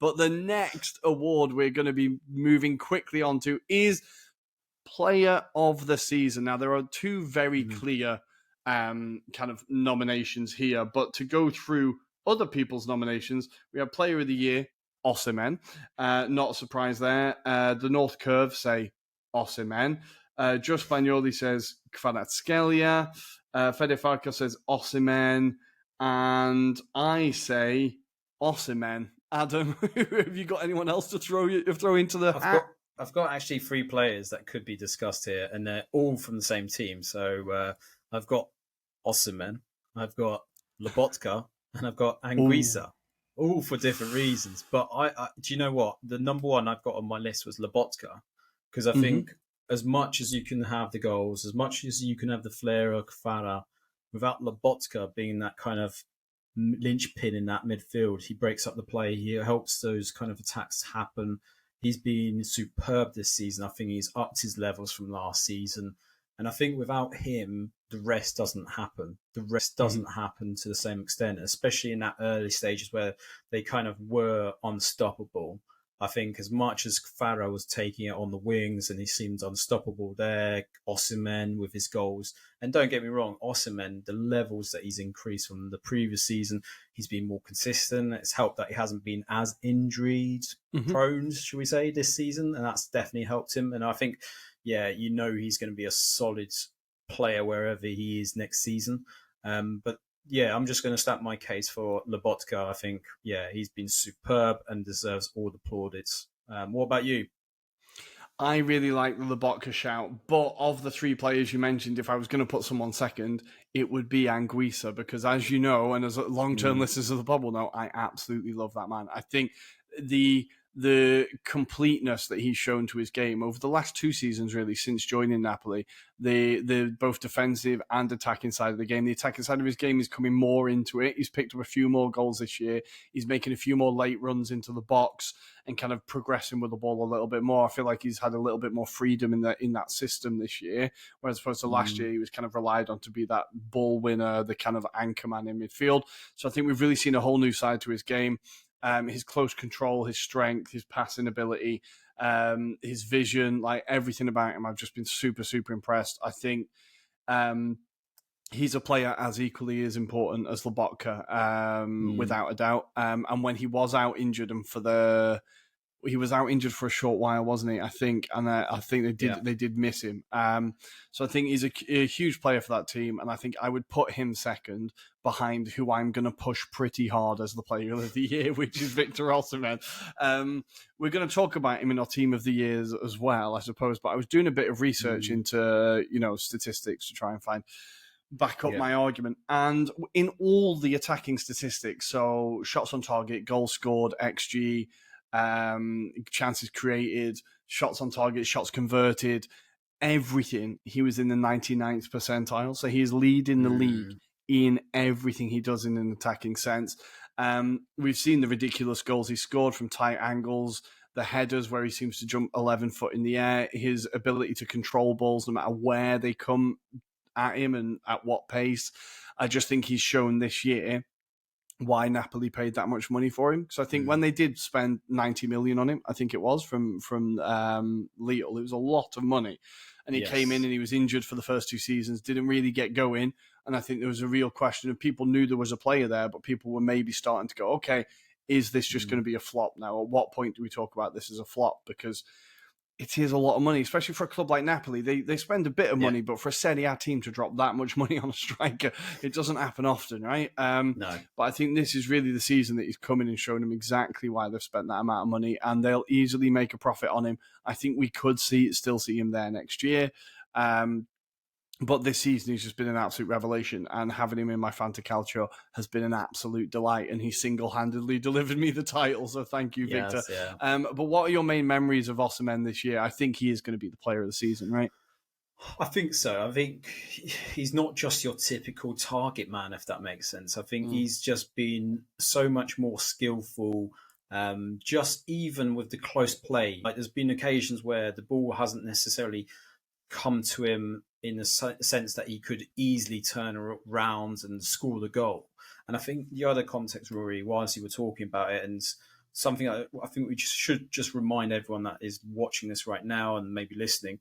But the next award we're going to be moving quickly on to is Player of the Season. Now, there are two very clear kind of nominations here, but to go through other people's nominations, we have Player of the Year, Osimhen. Not a surprise there. The North Curve say Osimhen. Just Spagnoli says Kvaratskhelia. Fede Farka says Osimhen. And I say Osimhen. Adam, have you got anyone else to throw into the hat? I've got actually three players that could be discussed here, and they're all from the same team. So I've got Osimhen, I've got Lobotka, and I've got Anguissa, all for different reasons. But I do you know what? The number one I've got on my list was Lobotka, because I think as much as you can have the goals, as much as you can have the flair of Kvara, without Lobotka being that kind of linchpin in that midfield, he breaks up the play. He helps those kind of attacks happen. He's been superb this season. I think he's upped his levels from last season. And I think without him, the rest doesn't happen. The rest doesn't happen to the same extent, especially in that early stages where they kind of were unstoppable. I think as much as Kvara was taking it on the wings and he seemed unstoppable there, Osimhen with his goals. And don't get me wrong, Osimhen, the levels that he's increased from the previous season, he's been more consistent. It's helped that he hasn't been as injured prone, should we say, this season. And that's definitely helped him. And I think, he's going to be a solid player wherever he is next season. But I'm just going to stamp my case for Lobotka. I think, he's been superb and deserves all the plaudits. What about you? I really like the Lobotka shout, but of the three players you mentioned, if I was going to put someone second, it would be Anguissa, because as you know, and as long-term listeners of the pod will know, I absolutely love that man. I think the completeness that he's shown to his game over the last two seasons, really, since joining Napoli, the both defensive and attacking side of the game. The attacking side of his game is coming more into it. He's picked up a few more goals this year. He's making a few more late runs into the box and kind of progressing with the ball a little bit more. I feel like he's had a little bit more freedom in that system this year, whereas opposed to last year, he was kind of relied on to be that ball winner, the kind of anchor man in midfield. So I think we've really seen a whole new side to his game. His close control, his strength, his passing ability, his vision, like everything about him, I've just been super, super impressed. I think he's a player as equally as important as Lobotka, without a doubt. And when he was out injured he was out injured for a short while, wasn't he? I think, and I think they did miss him. So I think he's a huge player for that team, and I think I would put him second behind who I'm going to push pretty hard as the Player of the Year, which is Victor Osimhen. We're going to talk about him in our Team of the Years as well, I suppose. But I was doing a bit of research into statistics to try and back up my argument. And in all the attacking statistics, so shots on target, goals scored, XG, chances created, shots on target, shots converted, everything, he was in the 99th percentile. So he is leading the league in everything he does in an attacking sense. We've seen the ridiculous goals he scored from tight angles, the headers where he seems to jump 11 foot in the air, his ability to control balls no matter where they come at him and at what pace. I just think he's shown this year why Napoli paid that much money for him. So I think when they did spend 90 million on him, I think it was from Lille, it was a lot of money. And he came in and he was injured for the first two seasons, didn't really get going. And I think there was a real question of people knew there was a player there, but people were maybe starting to go, okay, is this just going to be a flop now? At what point do we talk about this as a flop? Because it is a lot of money, especially for a club like Napoli. They spend a bit of money, but for a Serie A team to drop that much money on a striker, it doesn't happen often, right? No. But I think this is really the season that he's coming and showing them exactly why they've spent that amount of money, and they'll easily make a profit on him. I think we could still see him there next year. But this season, he's just been an absolute revelation, and having him in my Fantacalcio has been an absolute delight, and he single-handedly delivered me the title, so thank you, Victor. Yeah. But what are your main memories of Osimhen this year? I think he is going to be the player of the season, right? I think so. I think he's not just your typical target man, if that makes sense. I think he's just been so much more skillful, just even with the close play. Like, there's been occasions where the ball hasn't necessarily come to him in the sense that he could easily turn around and score the goal. And I think the other context, Rory, whilst you were talking about it, and something I think we should just remind everyone that is watching this right now and maybe listening.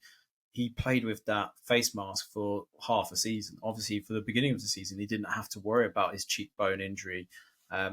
He played with that face mask for half a season. Obviously, for the beginning of the season, he didn't have to worry about his cheekbone injury.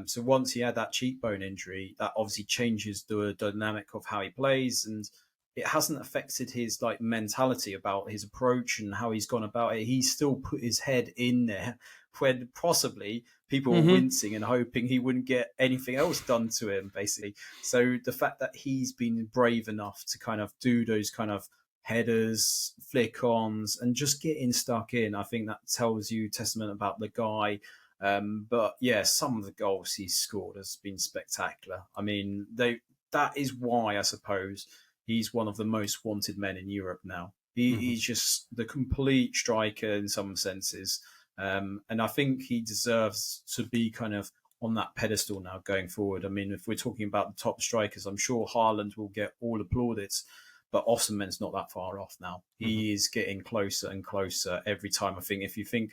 So once he had that cheekbone injury, that obviously changes the dynamic of how he plays, and it hasn't affected his like mentality about his approach and how he's gone about it. He's still put his head in there when possibly people were wincing and hoping he wouldn't get anything else done to him, basically. So the fact that he's been brave enough to kind of do those kind of headers, flick-ons, and just getting stuck in, I think that tells you testament about the guy. But yeah, some of the goals he's scored has been spectacular. I mean, that is why I suppose he's one of the most wanted men in Europe now. He's just the complete striker in some senses. And I think he deserves to be kind of on that pedestal now going forward. I mean, if we're talking about the top strikers, I'm sure Haaland will get all the plaudits, but Osimhen's not that far off now. He is getting closer and closer every time. I think if you think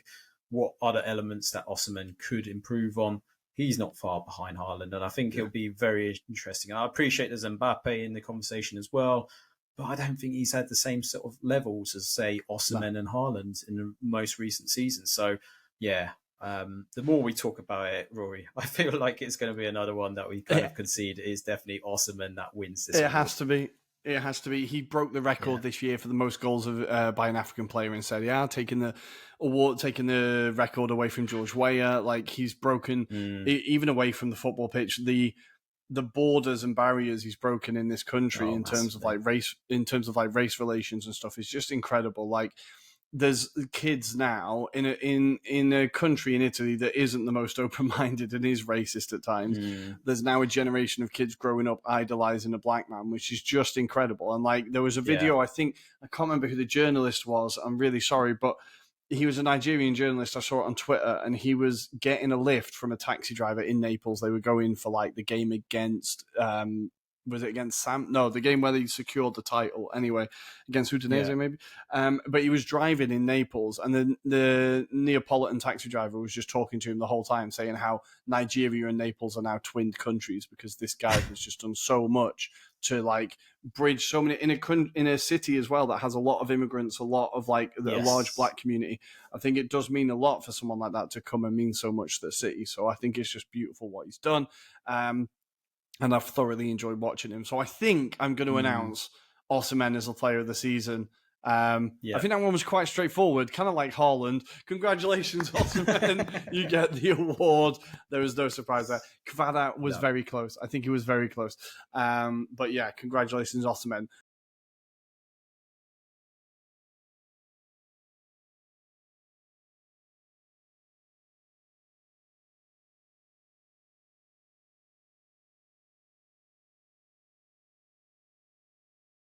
what other elements that Osimhen could improve on, he's not far behind Haaland, and I think it'll be very interesting. I appreciate there's Mbappe in the conversation as well, but I don't think he's had the same sort of levels as, say, Osimhen and Haaland in the most recent seasons. So, yeah, the more we talk about it, Rory, I feel like it's going to be another one that we kind of concede. It is definitely Osimhen that wins this. It has to be. It has to be. He broke the record this year for the most goals by an African player in Serie A, taking the record away from George Weah. Like, he's broken, even away from the football pitch, the borders and barriers he's broken in this country in terms of like race relations and stuff is just incredible. Like, there's kids now in a country in Italy that isn't the most open-minded and is racist at times. There's now a generation of kids growing up idolizing a black man, which is just incredible. And like, there was a video, I can't remember who the journalist was. I'm really sorry, but he was a Nigerian journalist. I saw it on Twitter, and he was getting a lift from a taxi driver in Naples. They were going for like the game against, was it against Sam? No, the game where they secured the title. Anyway, against Udinese maybe. But he was driving in Naples, and then the Neapolitan taxi driver was just talking to him the whole time, saying how Nigeria and Naples are now twinned countries because this guy has just done so much to like bridge so many in a city as well that has a lot of immigrants, a lot of like a large black community. I think it does mean a lot for someone like that to come and mean so much to the city. So I think it's just beautiful what he's done. And I've thoroughly enjoyed watching him. So I think I'm going to announce Osimhen as the player of the season. I think that one was quite straightforward, kind of like Haaland. Congratulations, Osimhen. You get the award. There was no surprise there. Kvara was very close. I think he was very close. But yeah, congratulations, Osimhen.